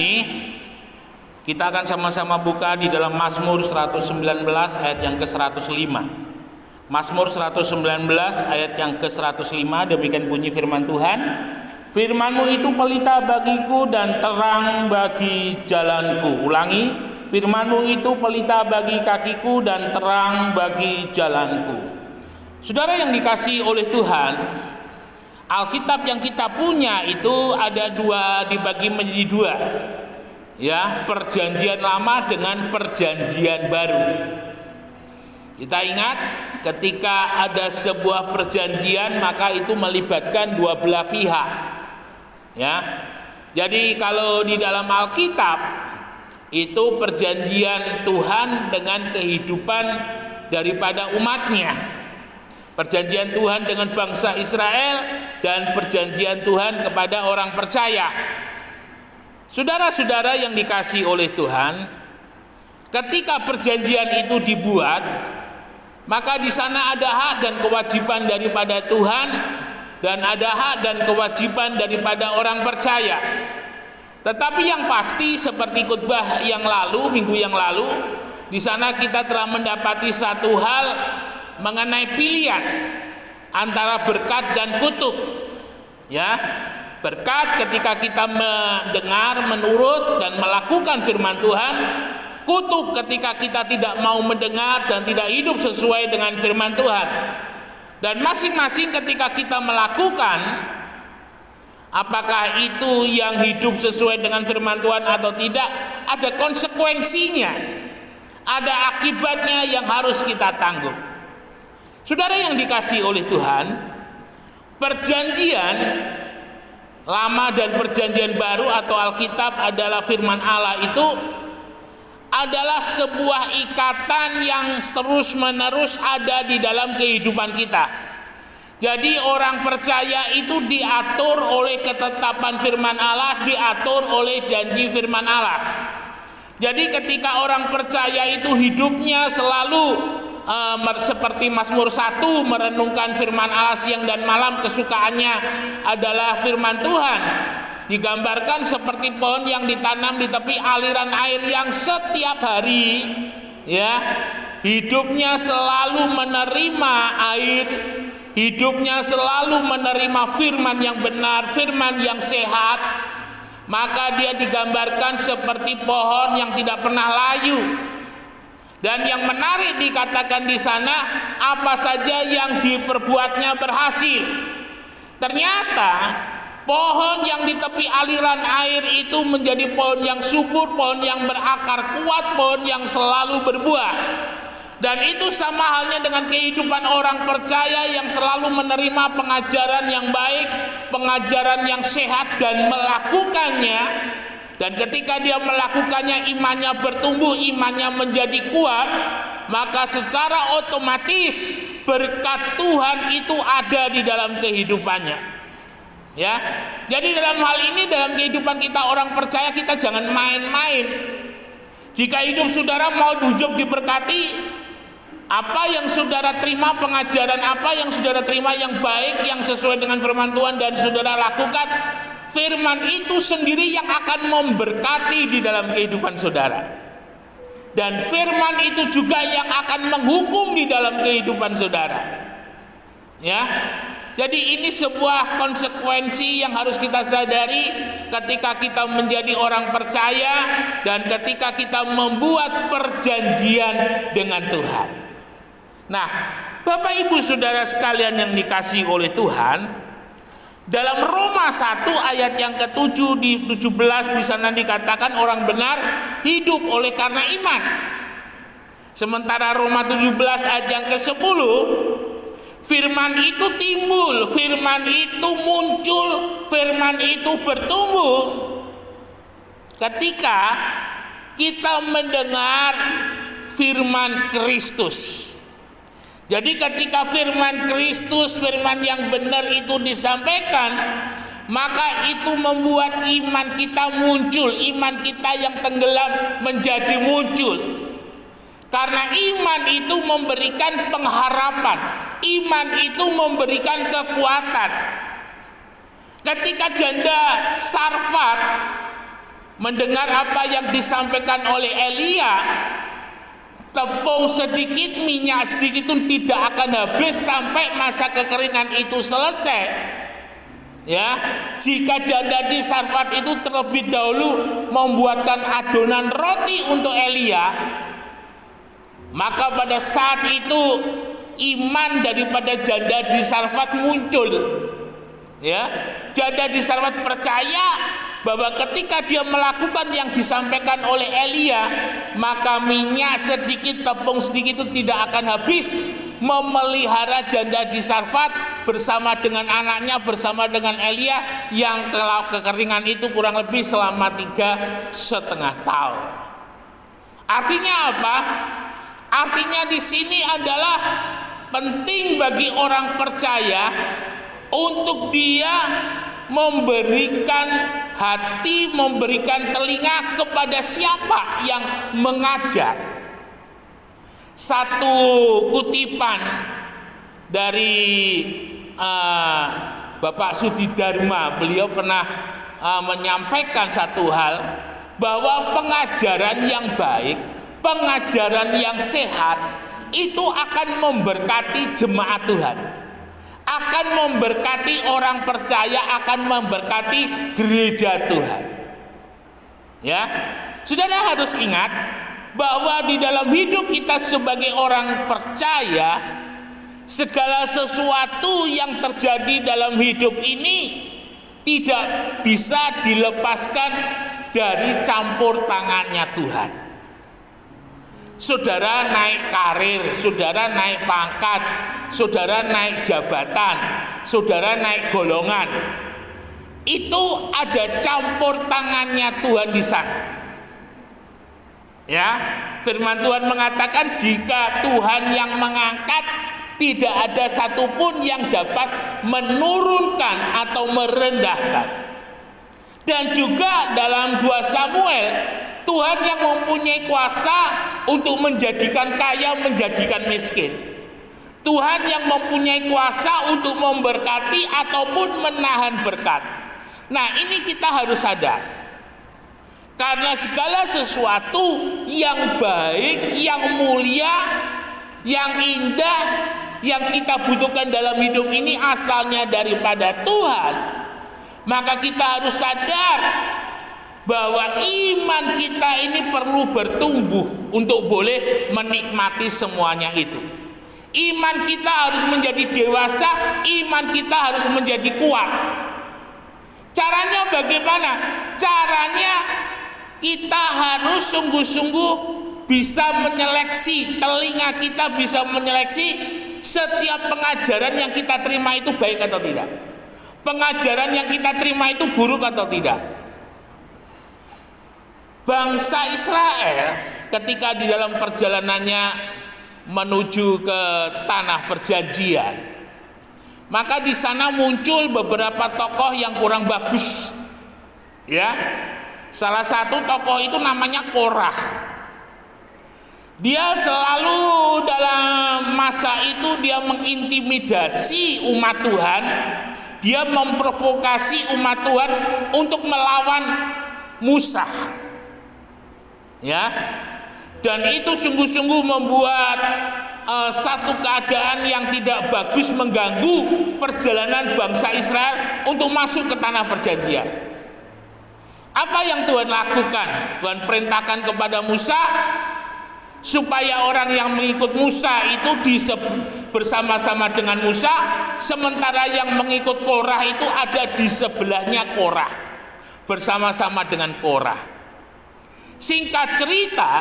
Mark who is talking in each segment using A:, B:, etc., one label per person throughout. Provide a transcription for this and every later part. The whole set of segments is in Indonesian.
A: ini kita akan sama-sama buka di dalam Mazmur 119 ayat yang ke-105. Mazmur 119 ayat yang ke-105, demikian bunyi firman Tuhan. Firman-Mu itu pelita bagiku dan terang bagi jalanku. Ulangi, firman-Mu itu pelita bagi kakiku dan terang bagi jalanku. Saudara yang dikasihi oleh Tuhan, Alkitab yang kita punya itu ada dibagi menjadi dua. Ya, perjanjian lama dengan perjanjian baru. Kita ingat ketika ada sebuah perjanjian maka itu melibatkan dua belah pihak. Ya. Jadi kalau di dalam Alkitab itu perjanjian Tuhan dengan kehidupan daripada umatnya. Perjanjian Tuhan dengan bangsa Israel dan perjanjian Tuhan kepada orang percaya. Saudara-saudara yang dikasihi oleh Tuhan, ketika perjanjian itu dibuat, maka di sana ada hak dan kewajiban daripada Tuhan dan ada hak dan kewajiban daripada orang percaya. Tetapi yang pasti seperti khotbah yang lalu, minggu yang lalu, di sana kita telah mendapati satu hal mengenai pilihan antara berkat dan kutuk. Ya, berkat ketika kita mendengar, menurut dan melakukan firman Tuhan. Kutuk ketika kita tidak mau mendengar dan tidak hidup sesuai dengan firman Tuhan. Dan masing-masing ketika kita melakukan, apakah itu yang hidup sesuai dengan firman Tuhan atau tidak, ada konsekuensinya, ada akibatnya yang harus kita tanggung. Saudara yang dikasihi oleh Tuhan, perjanjian lama dan perjanjian baru atau Alkitab adalah firman Allah itu adalah sebuah ikatan yang terus-menerus ada di dalam kehidupan kita. Jadi orang percaya itu diatur oleh ketetapan firman Allah, diatur oleh janji firman Allah. Jadi ketika orang percaya itu hidupnya selalu seperti Mazmur 1 merenungkan firman Allah siang dan malam, kesukaannya adalah firman Tuhan. Digambarkan seperti pohon yang ditanam di tepi aliran air yang setiap hari, ya, hidupnya selalu menerima air, hidupnya selalu menerima firman yang benar, firman yang sehat. Maka dia digambarkan seperti pohon yang tidak pernah layu. Dan yang menarik dikatakan di sana, apa saja yang diperbuatnya berhasil. Ternyata pohon yang di tepi aliran air itu menjadi pohon yang subur, pohon yang berakar kuat, pohon yang selalu berbuah. Dan itu sama halnya dengan kehidupan orang percaya yang selalu menerima pengajaran yang baik, pengajaran yang sehat dan melakukannya. Dan ketika dia melakukannya, imannya bertumbuh, imannya menjadi kuat, maka secara otomatis berkat Tuhan itu ada di dalam kehidupannya. Ya, jadi dalam hal ini, dalam kehidupan kita orang percaya, kita jangan main-main. Jika hidup saudara mau hidup diberkati, apa yang saudara terima, pengajaran apa yang saudara terima yang baik, yang sesuai dengan firman Tuhan dan saudara lakukan, firman itu sendiri yang akan memberkati di dalam kehidupan saudara. Dan firman itu juga yang akan menghukum di dalam kehidupan saudara. Ya. Jadi ini sebuah konsekuensi yang harus kita sadari ketika kita menjadi orang percaya dan ketika kita membuat perjanjian dengan Tuhan. Nah, Bapak Ibu Saudara sekalian yang dikasihi oleh Tuhan, dalam Roma 1 ayat yang ke-7 di 17 di sana dikatakan orang benar hidup oleh karena iman. Sementara Roma 17 ayat yang ke-10, firman itu timbul, firman itu muncul, firman itu bertumbuh ketika kita mendengar firman Kristus. Jadi ketika firman Kristus, firman yang benar itu disampaikan, maka itu membuat iman kita muncul, iman kita yang tenggelam menjadi muncul. Karena iman itu memberikan pengharapan, iman itu memberikan kekuatan. Ketika janda Sarfat mendengar apa yang disampaikan oleh Elia, tepung sedikit, minyak sedikit itu tidak akan habis sampai masa kekeringan itu selesai. Ya, jika janda di Sarfat itu terlebih dahulu membuatkan adonan roti untuk Elia, maka pada saat itu iman daripada janda di Sarfat muncul. Ya, janda di Sarfat percaya bahwa ketika dia melakukan yang disampaikan oleh Elia, maka minyak sedikit, tepung sedikit itu tidak akan habis. Memelihara janda di Sarfat bersama dengan anaknya, bersama dengan Elia yang kekeringan itu kurang lebih selama 3,5 tahun. Artinya apa? Artinya di sini adalah penting bagi orang percaya untuk dia memberikan hati, memberikan telinga kepada siapa yang mengajar. Satu kutipan dari Bapak Sudidharma, beliau pernah menyampaikan satu hal, bahwa pengajaran yang baik, pengajaran yang sehat itu akan memberkati jemaat Tuhan, akan memberkati orang percaya, akan memberkati gereja Tuhan. Ya, saudara harus ingat bahwa di dalam hidup kita sebagai orang percaya, segala sesuatu yang terjadi dalam hidup ini tidak bisa dilepaskan dari campur tangannya Tuhan. Saudara naik karir, saudara naik pangkat, saudara naik jabatan, saudara naik golongan, itu ada campur tangannya Tuhan di sana. Ya, firman Tuhan mengatakan jika Tuhan yang mengangkat, tidak ada satupun yang dapat menurunkan atau merendahkan. Dan juga dalam 2 Samuel, Tuhan yang mempunyai kuasa untuk menjadikan kaya, menjadikan miskin. Tuhan yang mempunyai kuasa untuk memberkati ataupun menahan berkat. Nah, ini kita harus sadar. Karena segala sesuatu yang baik, yang mulia, yang indah, yang kita butuhkan dalam hidup ini asalnya daripada Tuhan. Maka kita harus sadar bahwa iman kita ini perlu bertumbuh untuk boleh menikmati semuanya itu. Iman kita harus menjadi dewasa, iman kita harus menjadi kuat. Caranya bagaimana? Caranya kita harus sungguh-sungguh bisa menyeleksi, telinga kita bisa menyeleksi setiap pengajaran yang kita terima itu baik atau tidak. Pengajaran yang kita terima itu buruk atau tidak. Bangsa Israel ketika di dalam perjalanannya menuju ke tanah perjanjian, maka di sana muncul beberapa tokoh yang kurang bagus. Ya. Salah satu tokoh itu namanya Korah. Dia selalu dalam masa itu dia mengintimidasi umat Tuhan, dia memprovokasi umat Tuhan untuk melawan Musa. Ya. Dan itu sungguh-sungguh membuat satu keadaan yang tidak bagus, mengganggu perjalanan bangsa Israel untuk masuk ke tanah perjanjian. Apa yang Tuhan lakukan? Tuhan perintahkan kepada Musa supaya orang yang mengikut Musa itu bersama-sama dengan Musa, sementara yang mengikut Korah itu ada di sebelahnya Korah, bersama-sama dengan Korah. Singkat cerita,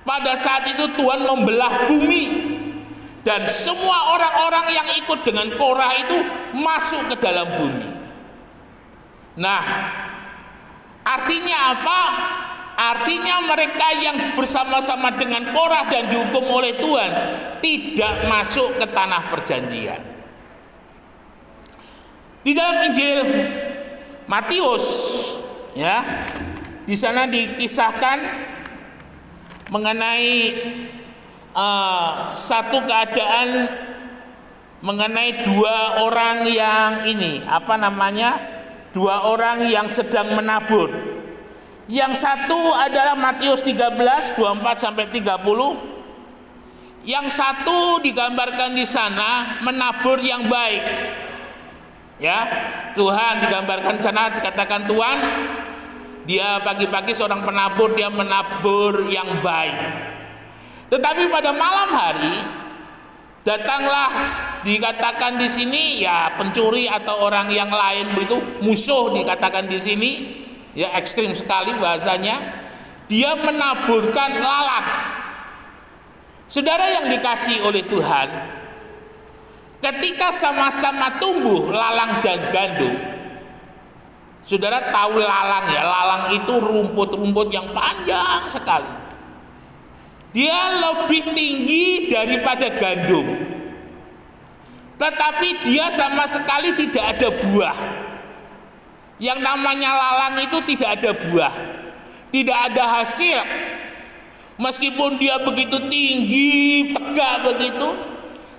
A: pada saat itu Tuhan membelah bumi dan semua orang-orang yang ikut dengan Korah itu masuk ke dalam bumi. Nah, artinya apa? Artinya mereka yang bersama-sama dengan Korah dan dihukum oleh Tuhan tidak masuk ke tanah perjanjian. Di dalam Injil Matius, ya, di sana dikisahkan mengenai satu keadaan mengenai 2 orang yang ini, 2 orang yang sedang menabur. Yang satu adalah Matius 13, 24 sampai 30. Yang satu digambarkan di sana menabur yang baik. Ya, Tuhan digambarkan sana, dikatakan Tuhan, dia pagi-pagi seorang penabur, dia menabur yang baik. Tetapi pada malam hari datanglah, dikatakan di sini ya pencuri atau orang yang lain begitu, musuh dikatakan di sini. Ya, ekstrim sekali bahasanya. Dia menaburkan lalat. Saudara yang dikasihi oleh Tuhan, ketika sama-sama tumbuh lalang dan gandum, saudara tahu lalang ya, lalang itu rumput-rumput yang panjang sekali. Dia lebih tinggi daripada gandum, tetapi dia sama sekali tidak ada buah. Yang namanya lalang itu tidak ada buah, tidak ada hasil. Meskipun dia begitu tinggi, tegak begitu.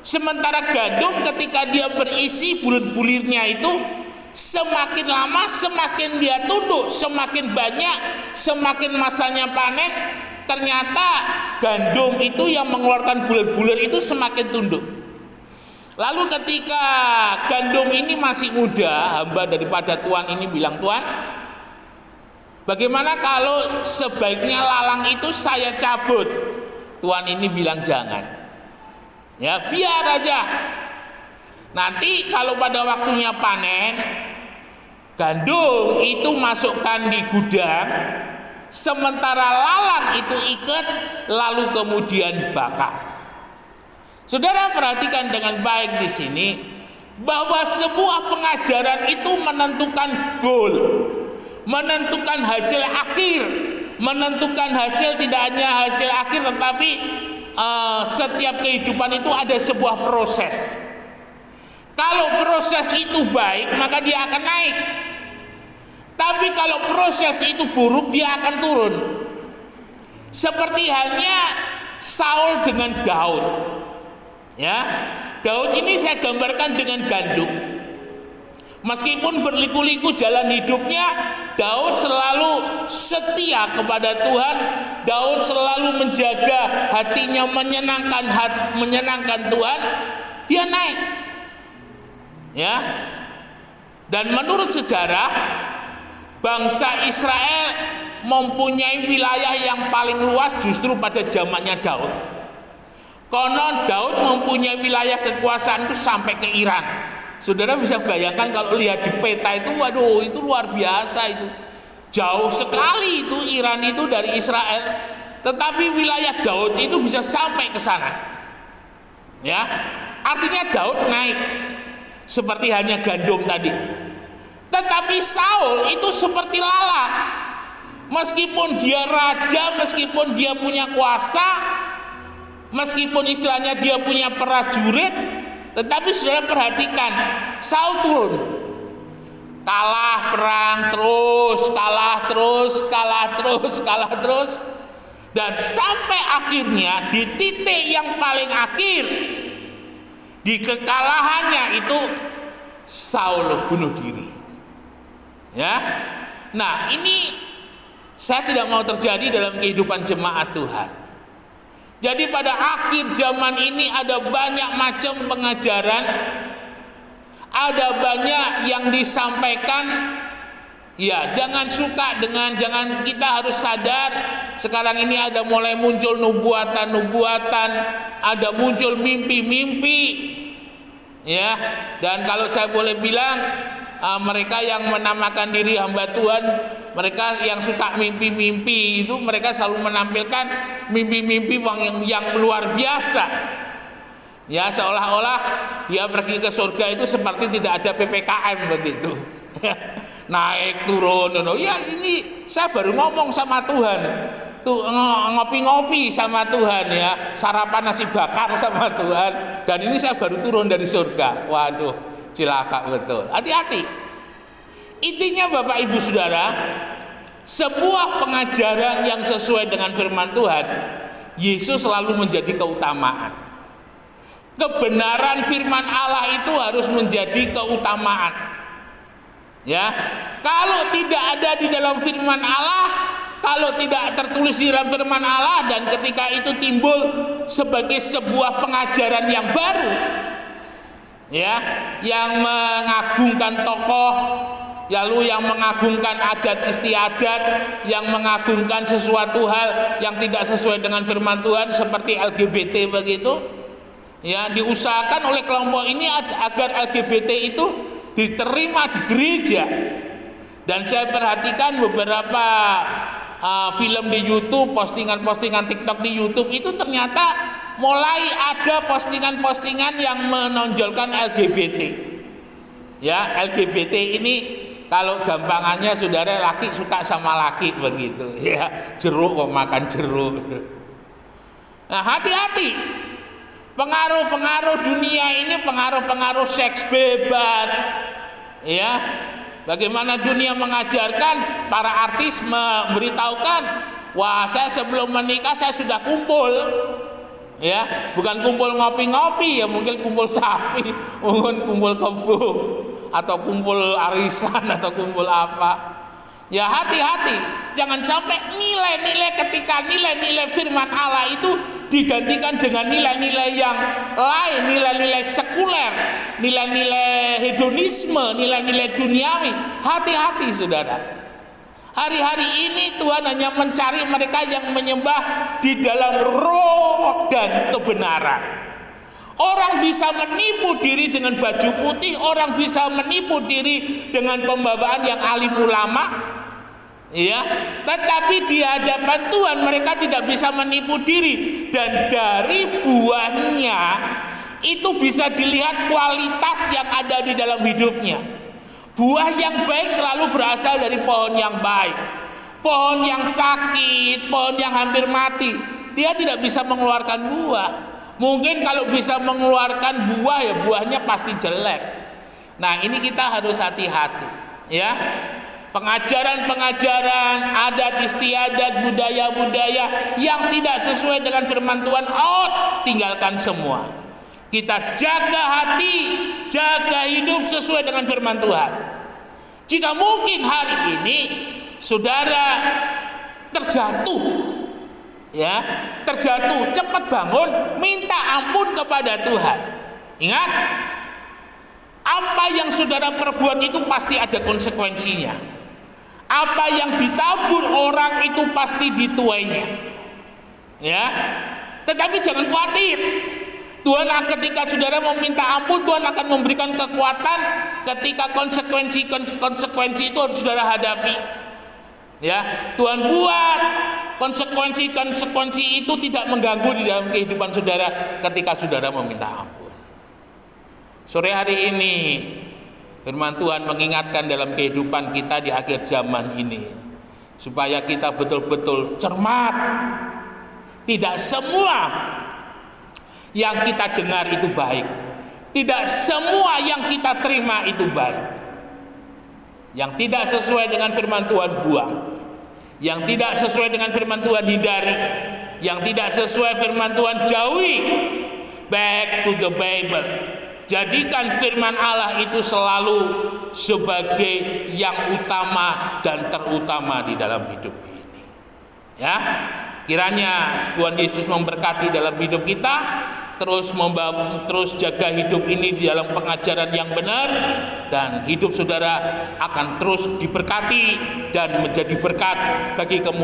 A: Sementara gandum ketika dia berisi bulir-bulirnya itu, semakin lama semakin dia tunduk, semakin banyak, semakin masanya panen, ternyata gandum itu yang mengeluarkan bulir-bulir itu semakin tunduk. Lalu ketika gandum ini masih muda, hamba daripada Tuhan ini bilang, Tuhan, bagaimana kalau sebaiknya lalang itu saya cabut? Tuhan ini bilang jangan. Ya, biar aja. Nanti kalau pada waktunya panen, gandum itu masukkan di gudang, sementara lalang itu ikat lalu kemudian bakar. Saudara perhatikan dengan baik di sini bahwa sebuah pengajaran itu menentukan goal, menentukan hasil akhir, menentukan hasil tidak hanya hasil akhir tetapi setiap kehidupan itu ada sebuah proses. Kalau proses itu baik maka dia akan naik. Tapi kalau proses itu buruk dia akan turun. Seperti halnya Saul dengan Daud. Ya, Daud ini saya gambarkan dengan gandum. Meskipun berliku-liku jalan hidupnya, Daud selalu setia kepada Tuhan. Daud selalu menjaga hatinya menyenangkan Tuhan. Dia naik. Ya. Dan menurut sejarah, bangsa Israel mempunyai wilayah yang paling luas justru pada zamannya Daud. Konon Daud mempunyai wilayah kekuasaan itu sampai ke Iran. Saudara bisa bayangkan kalau lihat di peta itu, waduh itu luar biasa itu. Jauh sekali itu Iran itu dari Israel. Tetapi wilayah Daud itu bisa sampai ke sana. Ya, artinya Daud naik seperti hanya gandum tadi. Tetapi Saul itu seperti lalat. Meskipun dia raja, meskipun dia punya kuasa, meskipun istilahnya dia punya prajurit, tetapi saudara perhatikan, Saul turun, kalah perang terus, kalah terus, dan sampai akhirnya di titik yang paling akhir, di kekalahannya itu Saul bunuh diri. Ya, nah ini saya tidak mau terjadi dalam kehidupan jemaat Tuhan. Jadi pada akhir zaman ini ada banyak macam pengajaran, ada banyak yang disampaikan. Ya, jangan kita harus sadar sekarang ini ada mulai muncul nubuatan, ada muncul mimpi-mimpi. Ya, dan kalau saya boleh bilang, mereka yang menamakan diri hamba Tuhan, mereka yang suka mimpi-mimpi itu, mereka selalu menampilkan mimpi-mimpi yang luar biasa. Ya, seolah-olah dia pergi ke surga itu seperti tidak ada PPKM begitu. Naik turun. Ya, ini saya baru ngomong sama Tuhan. Tuh ngopi-ngopi sama Tuhan ya, sarapan nasi bakar sama Tuhan, dan ini saya baru turun dari surga. Waduh, cilaka betul. Hati-hati. Intinya Bapak Ibu Saudara, sebuah pengajaran yang sesuai dengan firman Tuhan, Yesus selalu menjadi keutamaan. Kebenaran firman Allah itu harus menjadi keutamaan. Ya, kalau tidak ada di dalam firman Allah, kalau tidak tertulis di dalam firman Allah dan ketika itu timbul sebagai sebuah pengajaran yang baru, ya, yang mengagungkan tokoh, lalu yang mengagungkan adat istiadat, yang mengagungkan sesuatu hal yang tidak sesuai dengan firman Tuhan seperti LGBT begitu, ya, diusahakan oleh kelompok ini agar LGBT itu diterima di gereja. Dan saya perhatikan beberapa film di YouTube, postingan-postingan TikTok di YouTube itu ternyata mulai ada postingan-postingan yang menonjolkan LGBT. Ya, LGBT ini kalau gampangannya saudara, laki suka sama laki begitu, ya, jeruk kok makan jeruk. Nah, hati-hati. Pengaruh-pengaruh dunia ini pengaruh-pengaruh seks bebas, ya. Bagaimana dunia mengajarkan, para artis memberitahukan, wah, saya sebelum menikah saya sudah kumpul, ya, bukan kumpul ngopi-ngopi, ya, mungkin kumpul sapi, mungkin kumpul kebo, atau kumpul arisan, atau kumpul apa. Ya, hati-hati, jangan sampai nilai-nilai, ketika nilai-nilai firman Allah itu digantikan dengan nilai-nilai yang lain, nilai-nilai sekuler, nilai-nilai hedonisme, nilai-nilai duniawi. Hati-hati saudara. Hari-hari ini Tuhan hanya mencari mereka yang menyembah di dalam roh dan kebenaran. Orang bisa menipu diri dengan baju putih, orang bisa menipu diri dengan pembawaan yang alim ulama, ya, tetapi di hadapan Tuhan mereka tidak bisa menipu diri, dan dari buahnya itu bisa dilihat kualitas yang ada di dalam hidupnya. Buah yang baik selalu berasal dari pohon yang baik. Pohon yang sakit, pohon yang hampir mati, dia tidak bisa mengeluarkan buah. Mungkin kalau bisa mengeluarkan buah, ya buahnya pasti jelek. Nah, ini kita harus hati-hati, ya. Pengajaran-pengajaran, adat istiadat, budaya-budaya yang tidak sesuai dengan firman Tuhan, tinggalkan semua. Kita jaga hati, jaga hidup sesuai dengan firman Tuhan. Jika mungkin hari ini saudara terjatuh, ya, terjatuh, cepat bangun, minta ampun kepada Tuhan. Ingat, apa yang saudara perbuat itu pasti ada konsekuensinya. Apa yang ditabur orang itu pasti dituainya, ya. Tetapi jangan khawatir, Tuhan ketika saudara meminta ampun, Tuhan akan memberikan kekuatan ketika konsekuensi itu harus saudara hadapi, ya. Tuhan buat konsekuensi itu tidak mengganggu di dalam kehidupan saudara ketika saudara meminta ampun. Sore hari ini firman Tuhan mengingatkan dalam kehidupan kita di akhir zaman ini, supaya kita betul-betul cermat. Tidak semua yang kita dengar itu baik, tidak semua yang kita terima itu baik. Yang tidak sesuai dengan firman Tuhan buang, yang tidak sesuai dengan firman Tuhan hindari, yang tidak sesuai firman Tuhan jauhi. Back to the Bible. Jadikan firman Allah itu selalu sebagai yang utama dan terutama di dalam hidup ini, ya. Kiranya Tuhan Yesus memberkati dalam hidup kita, terus jaga hidup ini di dalam pengajaran yang benar, dan hidup saudara akan terus diberkati dan menjadi berkat bagi kemuliaan